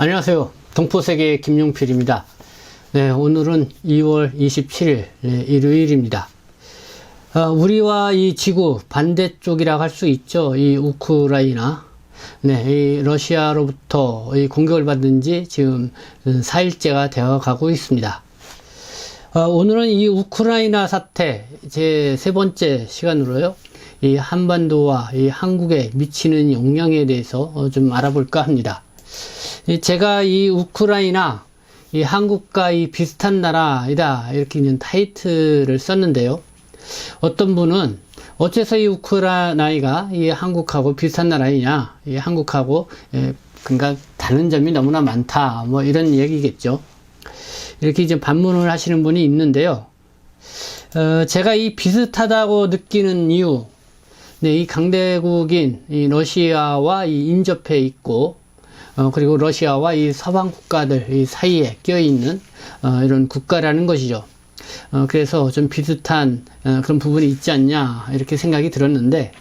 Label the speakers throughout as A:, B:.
A: 안녕하세요. 동포세계 김용필입니다. 네, 오늘은 2월 27일 일요일입니다. 우리와 이 지구 반대쪽이라고 할 수 있죠. 이 우크라이나. 네, 이 러시아로부터 이 공격을 받은 지 지금 4일째가 되어 가고 있습니다. 오늘은 이 우크라이나 사태 제 세 번째 시간으로요. 이 한반도와 이 한국에 미치는 영향에 대해서 좀 알아볼까 합니다. 제가 이 우크라이나, 이 한국과 이 비슷한 나라이다 이렇게 있는 타이틀을 썼는데요. 어떤 분은 어째서 이 우크라이나가 이 한국하고 비슷한 나라이냐, 이 한국하고 그러니까 다른 점이 너무나 많다, 뭐 이런 얘기겠죠. 이렇게 이제 반문을 하시는 분이 있는데요. 제가 이 비슷하다고 느끼는 이유, 네, 이 강대국인 이 러시아와 이 인접해 있고, 그리고 러시아와 이 서방 국가들 이 사이에 껴있는 이런 국가라는 것이죠. 그래서 좀 비슷한 그런 부분이 있지 않냐 이렇게 생각이 들었는데,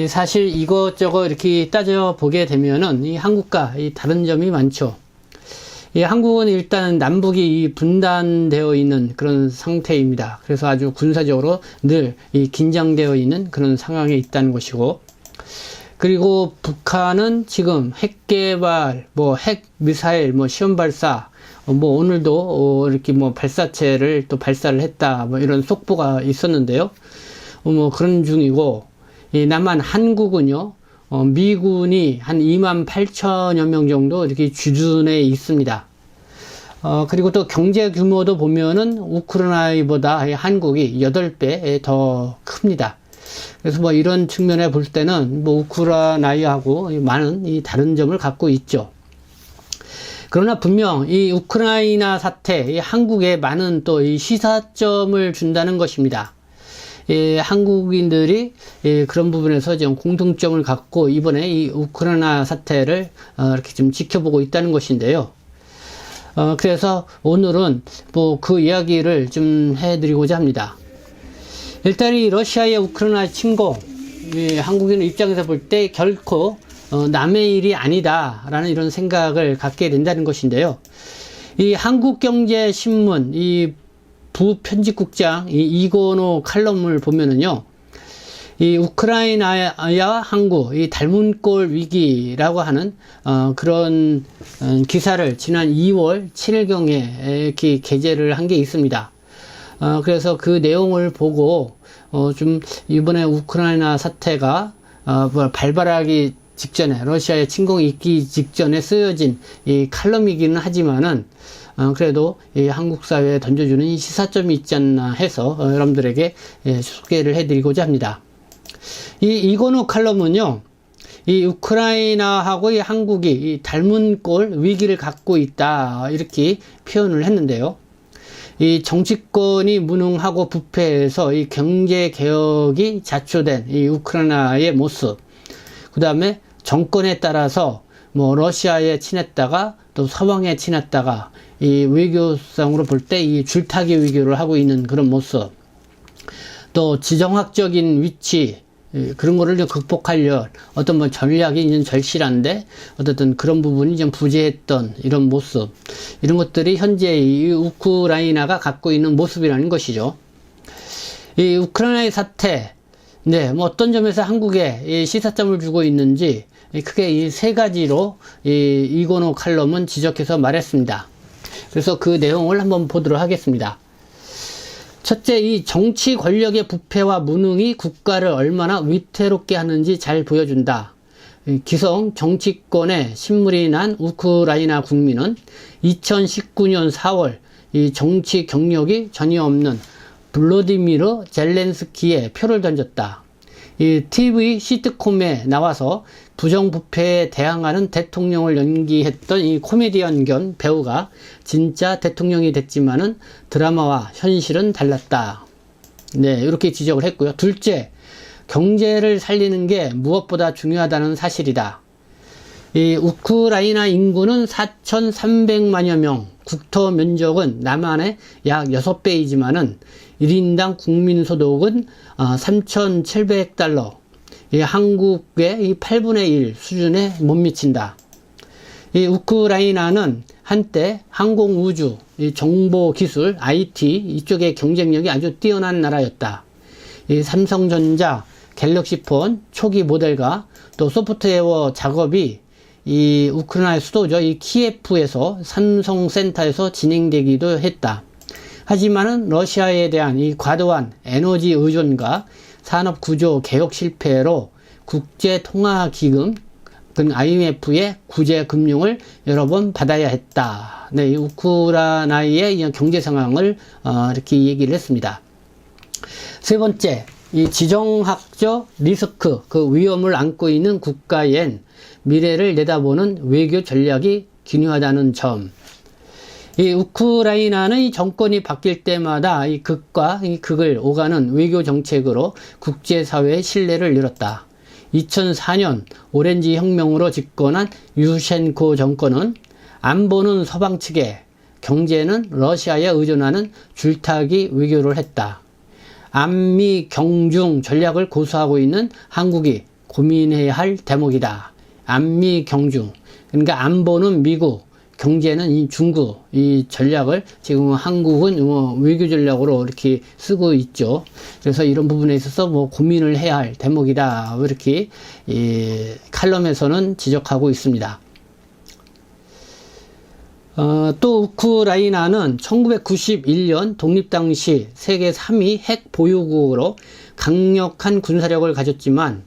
A: 사실 이것저것 이렇게 따져보게 되면은 이 한국과 이 다른 점이 많죠. 이 한국은 일단 남북이 분단되어 있는 그런 상태입니다. 그래서 아주 군사적으로 늘 이 긴장되어 있는 그런 상황에 있다는 것이고, 그리고 북한은 지금 핵 개발, 핵 미사일, 시험 발사, 오늘도 이렇게 발사체를 또 발사를 했다, 이런 속보가 있었는데요. 그런 중이고, 이 남한 한국은요, 미군이 한 28,000여 명 정도 이렇게 주둔해 있습니다. 그리고 또 경제 규모도 보면은 우크라이나보다 한국이 8배 더 큽니다. 그래서 이런 측면에 볼 때는 우크라이나하고 많은 이 다른 점을 갖고 있죠. 그러나 분명 이 우크라이나 사태, 이 한국에 많은 또 이 시사점을 준다는 것입니다. 한국인들이 그런 부분에서 좀 공통점을 갖고 이번에 이 우크라이나 사태를 이렇게 좀 지켜보고 있다는 것인데요. 그래서 오늘은 그 이야기를 좀 해드리고자 합니다. 일단 이 러시아의 우크라이나 침공, 한국인 입장에서 볼 때 결코 남의 일이 아니다라는 이런 생각을 갖게 된다는 것인데요. 이 한국경제신문 이 부편집국장 이건호 칼럼을 보면은요, 이 우크라이나와 한국 이 닮은 꼴 위기라고 하는 그런 기사를 지난 2월 7일경에 이렇게 게재를 한 게 있습니다. 그래서 그 내용을 보고 좀 이번에 우크라이나 사태가 발발하기 직전에, 러시아의 침공이 있기 직전에 쓰여진 이 칼럼이기는 하지만은 그래도 이 한국 사회에 던져주는 이 시사점이 있지 않나 해서 여러분들에게 소개를 해드리고자 합니다. 이건우 칼럼은요, 이 우크라이나하고 이 한국이 이 닮은 꼴 위기를 갖고 있다 이렇게 표현을 했는데요. 이 정치권이 무능하고 부패해서 이 경제 개혁이 자초된 이 우크라이나의 모습, 그 다음에 정권에 따라서 러시아에 친했다가 또 서방에 친했다가 이 외교상으로 볼 때 이 줄타기 외교를 하고 있는 그런 모습, 또 지정학적인 위치, 그런 거를 좀 극복하려 어떤 전략이 있는 절실한데 어쨌든 그런 부분이 좀 부재했던 이런 모습, 이런 것들이 현재 이 우크라이나가 갖고 있는 모습이라는 것이죠. 이 우크라이나의 사태, 네, 어떤 점에서 한국에 시사점을 주고 있는지 크게 이 세 가지로 이건호 칼럼은 지적해서 말했습니다. 그래서 그 내용을 한번 보도록 하겠습니다. 첫째, 이 정치 권력의 부패와 무능이 국가를 얼마나 위태롭게 하는지 잘 보여준다. 기성 정치권에 신물이 난 우크라이나 국민은 2019년 4월 이 정치 경력이 전혀 없는 블라디미르 젤렌스키에 표를 던졌다. 이 TV 시트콤에 나와서 부정부패에 대항하는 대통령을 연기했던 이 코미디언 겸 배우가 진짜 대통령이 됐지만은 드라마와 현실은 달랐다. 네, 이렇게 지적을 했고요. 둘째, 경제를 살리는 게 무엇보다 중요하다는 사실이다. 이 우크라이나 인구는 4,300만여 명, 국토 면적은 남한의 약 6배이지만은 1인당 국민소득은 3,700달러, 한국의 8분의 1 수준에 못 미친다. 이 우크라이나는 한때 항공우주, 이 정보기술, IT 이쪽의 경쟁력이 아주 뛰어난 나라였다. 이 삼성전자, 갤럭시폰 초기 모델과 또 소프트웨어 작업이 이 우크라이나 수도죠. 이 키예프에서 삼성센터에서 진행되기도 했다. 하지만은 러시아에 대한 이 과도한 에너지 의존과 산업 구조 개혁 실패로 국제통화기금 IMF의 구제 금융을 여러 번 받아야 했다. 네, 이 우크라이나의 경제 상황을 이렇게 얘기를 했습니다. 세 번째, 이 지정학적 리스크, 그 위험을 안고 있는 국가엔 미래를 내다보는 외교 전략이 기묘하다는 점. 이 우크라이나는 이 정권이 바뀔 때마다 이 극과 이 극을 오가는 외교 정책으로 국제사회의 신뢰를 잃었다. 2004년 오렌지 혁명으로 집권한 유셴코 정권은 안보는 서방 측에, 경제는 러시아에 의존하는 줄타기 외교를 했다. 안미 경중 전략을 고수하고 있는 한국이 고민해야 할 대목이다. 안미 경중, 그러니까 안보는 미국, 경제는 이 중국, 이 전략을 지금 한국은 외교 전략으로 이렇게 쓰고 있죠. 그래서 이런 부분에 있어서 고민을 해야 할 대목이다. 이렇게 이 칼럼에서는 지적하고 있습니다. 또 우크라이나는 1991년 독립 당시 세계 3위 핵 보유국으로 강력한 군사력을 가졌지만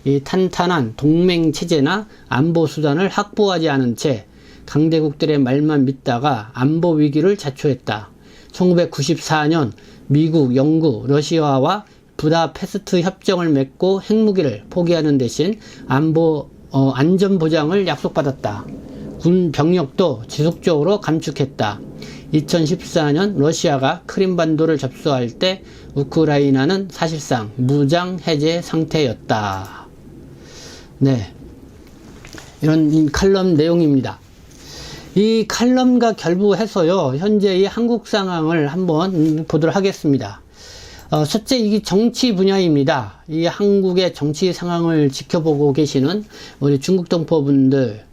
A: 이 탄탄한 동맹 체제나 안보 수단을 확보하지 않은 채 강대국들의 말만 믿다가 안보 위기를 자초했다. 1994년 미국, 영국, 러시아와 부다페스트 협정을 맺고 핵무기를 포기하는 대신 안전 보장을 약속받았다. 군 병력도 지속적으로 감축했다. 2014년 러시아가 크림반도를 접수할 때 우크라이나는 사실상 무장 해제 상태였다. 네, 이런 칼럼 내용입니다. 이 칼럼과 결부해서요, 현재 이 한국 상황을 한번 보도록 하겠습니다. 첫째, 이게 정치 분야입니다. 이 한국의 정치 상황을 지켜보고 계시는 우리 중국 동포분들,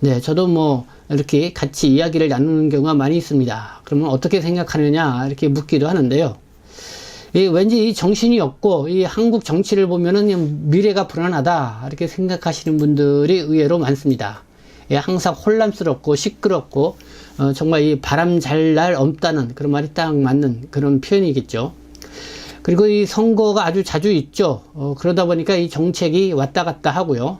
A: 네, 저도 이렇게 같이 이야기를 나누는 경우가 많이 있습니다. 그러면 어떻게 생각하느냐, 이렇게 묻기도 하는데요. 왠지 이 정신이 없고, 이 한국 정치를 보면은 미래가 불안하다, 이렇게 생각하시는 분들이 의외로 많습니다. 항상 혼란스럽고 시끄럽고, 정말 이 바람 잘 날 없다는 그런 말이 딱 맞는 그런 표현이겠죠. 그리고 이 선거가 아주 자주 있죠. 그러다 보니까 이 정책이 왔다 갔다 하고요.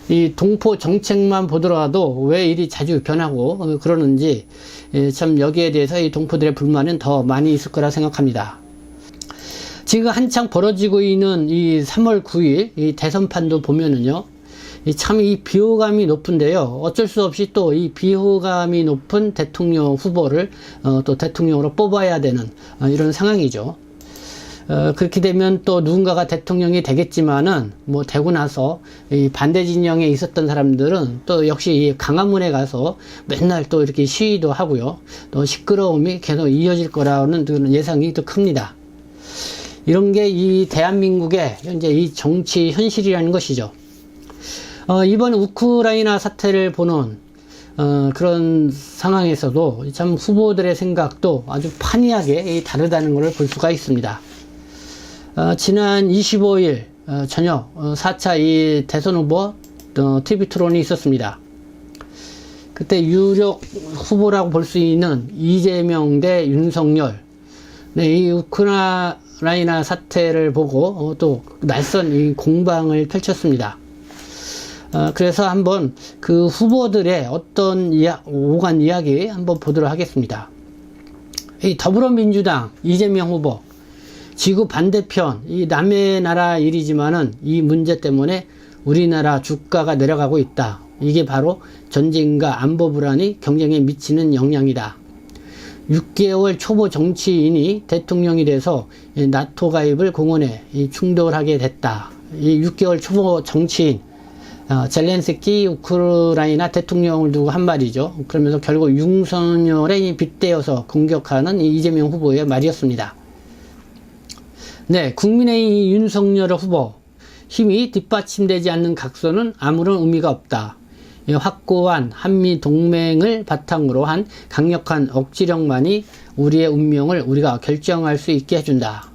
A: 이 동포 정책만 보더라도 왜 일이 자주 변하고 그러는지, 참 여기에 대해서 이 동포들의 불만은 더 많이 있을 거라 생각합니다. 지금 한창 벌어지고 있는 이 3월 9일 이 대선판도 보면은요, 참 이 비호감이 높은데요. 어쩔 수 없이 또 이 비호감이 높은 대통령 후보를 또 대통령으로 뽑아야 되는 이런 상황이죠. 그렇게 되면 또 누군가가 대통령이 되겠지만은 되고 나서 이 반대 진영에 있었던 사람들은 또 역시 이 강화문에 가서 맨날 또 이렇게 시위도 하고요. 또 시끄러움이 계속 이어질 거라는 예상이 또 큽니다. 이런 게 이 대한민국의 현재 이 정치 현실이라는 것이죠. 이번 우크라이나 사태를 보는 그런 상황에서도 참 후보들의 생각도 아주 판이하게 다르다는 것을 볼 수가 있습니다. 지난 25일 저녁 4차 이 대선 후보 TV 토론이 있었습니다. 그때 유력 후보라고 볼 수 있는 이재명 대 윤석열, 네, 이 우크라이나 사태를 보고 또 낯선 이 공방을 펼쳤습니다. 그래서 한번 그 후보들의 어떤 오간 이야기 한번 보도록 하겠습니다. 이 더불어민주당 이재명 후보, 지구 반대편, 이 남의 나라 일이지만은 이 문제 때문에 우리나라 주가가 내려가고 있다. 이게 바로 전쟁과 안보 불안이 경쟁에 미치는 영향이다. 6개월 초보 정치인이 대통령이 돼서 나토 가입을 공언해 충돌하게 됐다. 이 6개월 초보 정치인, 젤렌스키 우크라이나 대통령을 두고 한 말이죠. 그러면서 결국 윤석열에 빗대어서 공격하는 이재명 후보의 말이었습니다. 네, 국민의힘 윤석열 후보, 힘이 뒷받침되지 않는 각서는 아무런 의미가 없다. 확고한 한미 동맹을 바탕으로 한 강력한 억지력만이 우리의 운명을 우리가 결정할 수 있게 해준다.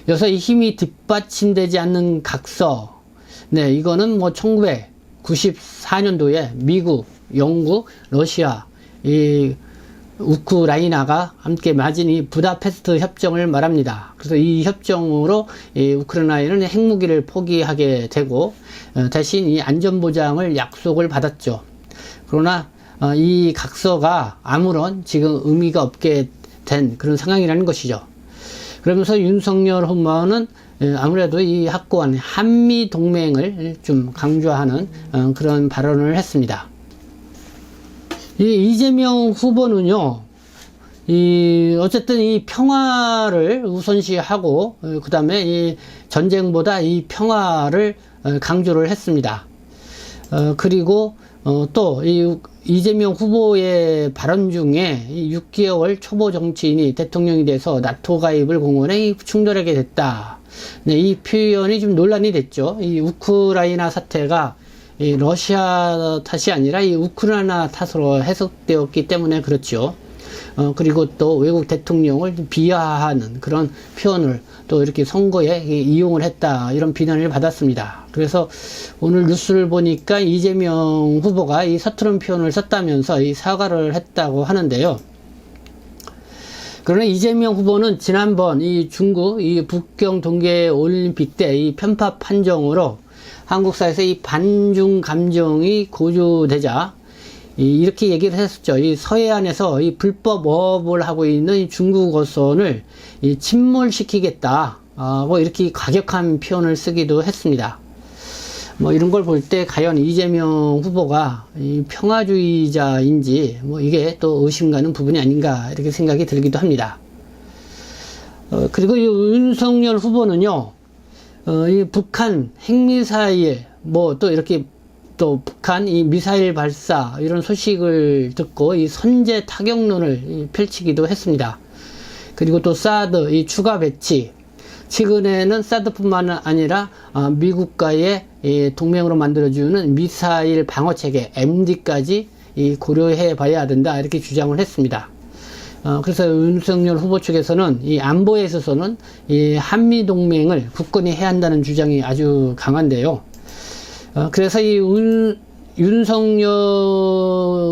A: 여기서 이 힘이 뒷받침되지 않는 각서, 네, 이거는 뭐 1994년도에 미국, 영국, 러시아, 이 우크라이나가 함께 맺은 이 부다페스트 협정을 말합니다. 그래서 이 협정으로 이 우크라이나는 핵무기를 포기하게 되고 대신 이 안전보장을 약속을 받았죠. 그러나 이 각서가 아무런 지금 의미가 없게 된 그런 상황이라는 것이죠. 그러면서 윤석열 후보는 아무래도 이 확고한 한미 동맹을 좀 강조하는 그런 발언을 했습니다. 이 이재명 후보는요, 어쨌든 이 평화를 우선시하고, 그 다음에 이 전쟁보다 이 평화를 강조를 했습니다. 그리고, 또, 이재명 후보의 발언 중에 6개월 초보 정치인이 대통령이 돼서 나토 가입을 공언해 충돌하게 됐다. 네, 이 표현이 좀 논란이 됐죠. 이 우크라이나 사태가 이 러시아 탓이 아니라 이 우크라이나 탓으로 해석되었기 때문에 그렇죠. 그리고 또 외국 대통령을 비하하는 그런 표현을 또 이렇게 선거에 이용을 했다, 이런 비난을 받았습니다. 그래서 오늘 뉴스를 보니까 이재명 후보가 이 서투른 표현을 썼다면서 이 사과를 했다고 하는데요. 그러나 이재명 후보는 지난번 이 중국 이 북경 동계 올림픽 때 이 편파 판정으로 한국사에서 이 반중 감정이 고조되자 이렇게 얘기를 했었죠. 이 서해안에서 이 불법 어업을 하고 있는 이 중국 어선을 침몰시키겠다. 뭐 이렇게 과격한 표현을 쓰기도 했습니다. 뭐 이런 걸 볼 때 과연 이재명 후보가 이 평화주의자인지 뭐 이게 또 의심 가는 부분이 아닌가 이렇게 생각이 들기도 합니다. 그리고 이 윤석열 후보는요, 이 북한 핵미사일, 뭐 또 이렇게 또 북한 이 미사일 발사 이런 소식을 듣고 이 선제 타격론을 펼치기도 했습니다. 그리고 또 사드 이 추가 배치, 최근에는 사드뿐만 아니라 미국과의 동맹으로 만들어주는 미사일 방어체계 MD까지 고려해 봐야 된다, 이렇게 주장을 했습니다. 그래서 윤석열 후보 측에서는 이 안보에 있어서는 이 한미 동맹을 굳건히 해야 한다는 주장이 아주 강한데요. 그래서 이 윤석열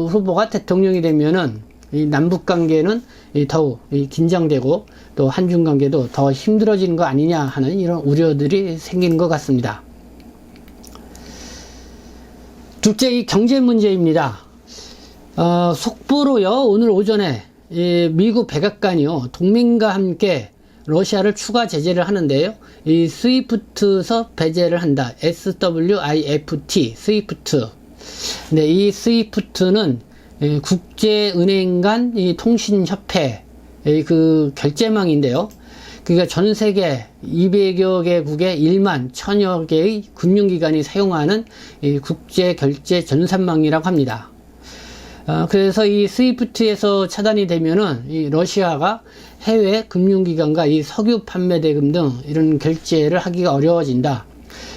A: 후보가 대통령이 되면은 이 남북 관계는 더욱 긴장되고 또 한중 관계도 더 힘들어지는 거 아니냐 하는 이런 우려들이 생기는 것 같습니다. 둘째, 이 경제 문제입니다. 속보로요, 오늘 오전에 미국 백악관이요, 동맹과 함께 러시아를 추가 제재를 하는데요, 이 스위프트서 배제를 한다. SWIFT, 스위프트. 네, 이 스위프트는 국제은행 간 이 통신협회 그 결제망인데요. 그러니까 전 세계 200여 개국의 1만 1000여 개의 금융기관이 사용하는 이 국제 결제 전산망이라고 합니다. 그래서 이 스위프트에서 차단이 되면은 이 러시아가 해외 금융기관과 이 석유 판매 대금 등 이런 결제를 하기가 어려워진다.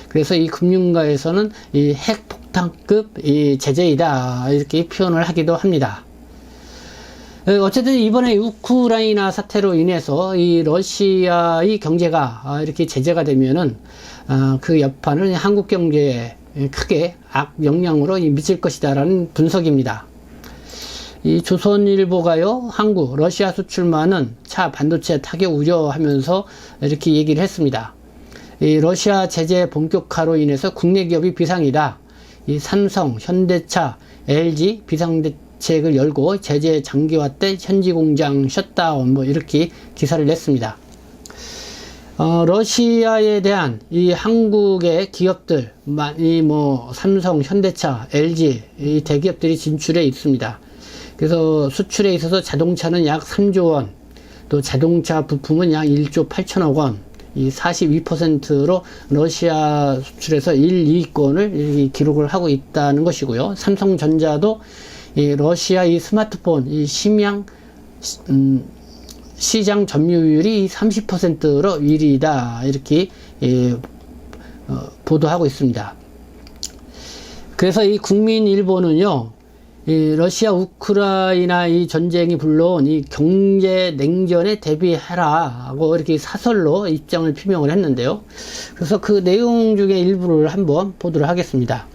A: 그래서 이 금융가에서는 이 핵폭탄급 이 제재이다, 이렇게 표현을 하기도 합니다. 어쨌든 이번에 우크라이나 사태로 인해서 이 러시아의 경제가 이렇게 제재가 되면은 그 여파는 한국 경제에 크게 악영향으로 미칠 것이다라는 분석입니다. 이 조선일보가요, 한국, 러시아 수출만은 차 반도체 타격 우려하면서 이렇게 얘기를 했습니다. 이 러시아 제재 본격화로 인해서 국내 기업이 비상이다. 이 삼성, 현대차, LG 비상대책을 열고 제재 장기화 때 현지 공장 셧다운, 뭐 이렇게 기사를 냈습니다. 러시아에 대한 이 한국의 기업들, 이 뭐 삼성, 현대차, LG 이 대기업들이 진출해 있습니다. 그래서 수출에 있어서 자동차는 약 3조 원, 또 자동차 부품은 약 1조 8천억 원, 이 42%로 러시아 수출에서 1, 2위권을 기록을 하고 있다는 것이고요. 삼성전자도 이 러시아 이 스마트폰 이 시장 점유율이 30%로 1위다, 이렇게 보도하고 있습니다. 그래서 이 국민일보는요, 이 러시아 우크라이나 이 전쟁이 불러온 이 경제 냉전에 대비해라고 이렇게 사설로 입장을 표명을 했는데요. 그래서 그 내용 중에 일부를 한번 보도록 하겠습니다.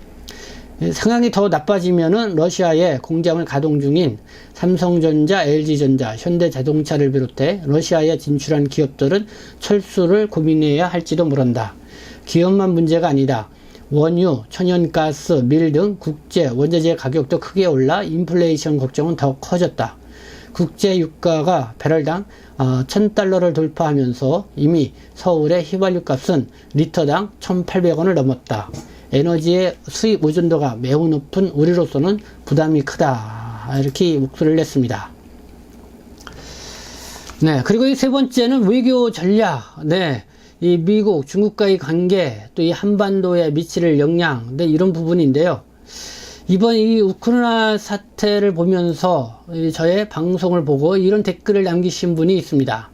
A: 상황이 더 나빠지면은 러시아의 공장을 가동 중인 삼성전자, LG전자, 현대자동차를 비롯해 러시아에 진출한 기업들은 철수를 고민해야 할지도 모른다. 기업만 문제가 아니다. 원유, 천연가스, 밀 등 국제 원자재 가격도 크게 올라 인플레이션 걱정은 더 커졌다. 국제 유가가 배럴당 1000달러를 돌파하면서 이미 서울의 휘발유 값은 리터당 1800원을 넘었다. 에너지의 수입 의존도가 매우 높은 우리로서는 부담이 크다. 이렇게 목소리를 냈습니다. 네, 그리고 이 세 번째는 외교 전략. 네. 이 미국, 중국과의 관계, 또 이 한반도에 미칠 영향, 네, 이런 부분인데요. 이번 이 우크라이나 사태를 보면서 저의 방송을 보고 이런 댓글을 남기신 분이 있습니다.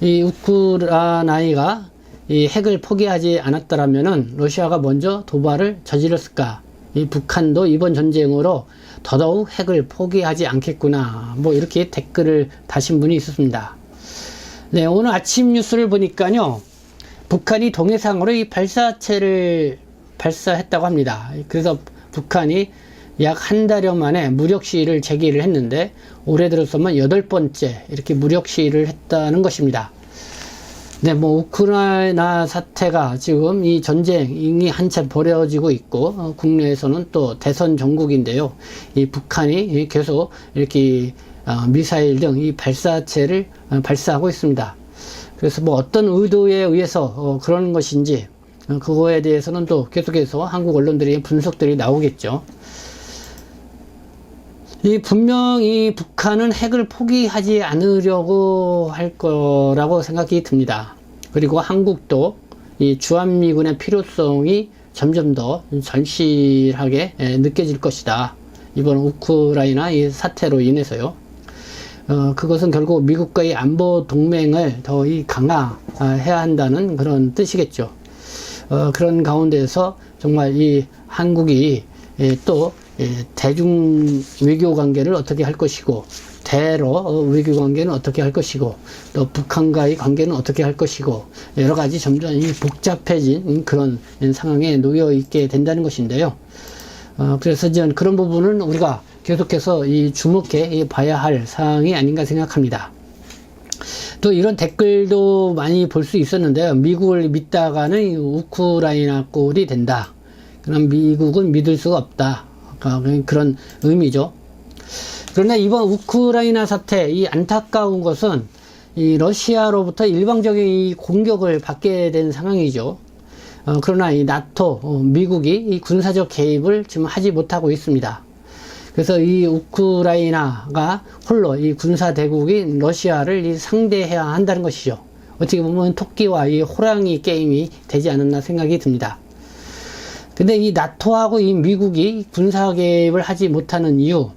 A: 이 우크라이나가 이 핵을 포기하지 않았더라면은 러시아가 먼저 도발을 저질렀을까? 이 북한도 이번 전쟁으로 더더욱 핵을 포기하지 않겠구나. 뭐 이렇게 댓글을 다신 분이 있었습니다. 네, 오늘 아침 뉴스를 보니까요, 북한이 동해상으로 이 발사체를 발사했다고 합니다. 그래서 북한이 약 한 달여 만에 무력 시위를 제기를 했는데, 올해 들어서만 8번째 이렇게 무력 시위를 했다는 것입니다. 네, 뭐, 우크라이나 사태가 지금 이 전쟁이 한참 벌어지고 있고, 국내에서는 또 대선 전국인데요. 이 북한이 계속 이렇게 미사일 등 이 발사체를 발사하고 있습니다. 그래서 뭐 어떤 의도에 의해서 그런 것인지 그거에 대해서는 또 계속해서 한국 언론들의 분석들이 나오겠죠. 분명히 북한은 핵을 포기하지 않으려고 할 거라고 생각이 듭니다. 그리고 한국도 이 주한미군의 필요성이 점점 더 절실하게 느껴질 것이다. 이번 우크라이나 이 사태로 인해서요. 그것은 결국 미국과의 안보 동맹을 더 강화해야 한다는 그런 뜻이겠죠. 그런 가운데서 정말 이 한국이 또 대중 외교 관계를 어떻게 할 것이고, 대러 외교 관계는 어떻게 할 것이고, 또 북한과의 관계는 어떻게 할 것이고, 여러 가지 점점 복잡해진 그런 상황에 놓여 있게 된다는 것인데요. 그래서 이제 그런 부분은 우리가 계속해서 주목해 봐야 할 사항이 아닌가 생각합니다. 또 이런 댓글도 많이 볼 수 있었는데요. 미국을 믿다가는 우크라이나 꼴이 된다. 그럼 미국은 믿을 수가 없다. 그런 의미죠. 그러나 이번 우크라이나 사태, 이 안타까운 것은 이 러시아로부터 일방적인 이 공격을 받게 된 상황이죠. 그러나 이 나토, 미국이 이 군사적 개입을 지금 하지 못하고 있습니다. 그래서 이 우크라이나가 홀로 이 군사 대국인 러시아를 상대해야 한다는 것이죠. 어떻게 보면 토끼와 이 호랑이 게임이 되지 않았나 생각이 듭니다. 근데 이 나토하고 이 미국이 군사 개입을 하지 못하는 이유,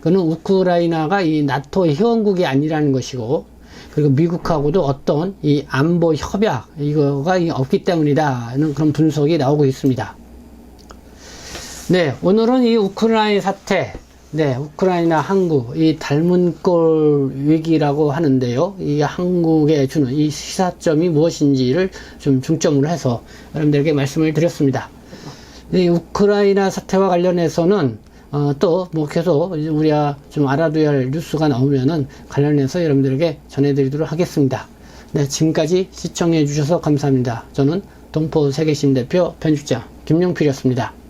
A: 그는 우크라이나가 이 나토 회원국이 아니라는 것이고, 그리고 미국하고도 어떤 이 안보 협약, 이거가 없기 때문이다는 그런 분석이 나오고 있습니다. 네, 오늘은 이 우크라이나 사태, 네, 우크라이나 한국, 이 닮은 꼴 위기라고 하는데요. 이 한국에 주는 이 시사점이 무엇인지를 좀 중점으로 해서 여러분들에게 말씀을 드렸습니다. 이 우크라이나 사태와 관련해서는 또 뭐 계속 우리가 좀 알아둬야 할 뉴스가 나오면은 관련해서 여러분들에게 전해드리도록 하겠습니다. 네, 지금까지 시청해 주셔서 감사합니다. 저는 동포세계신 대표 편집장 김용필이었습니다.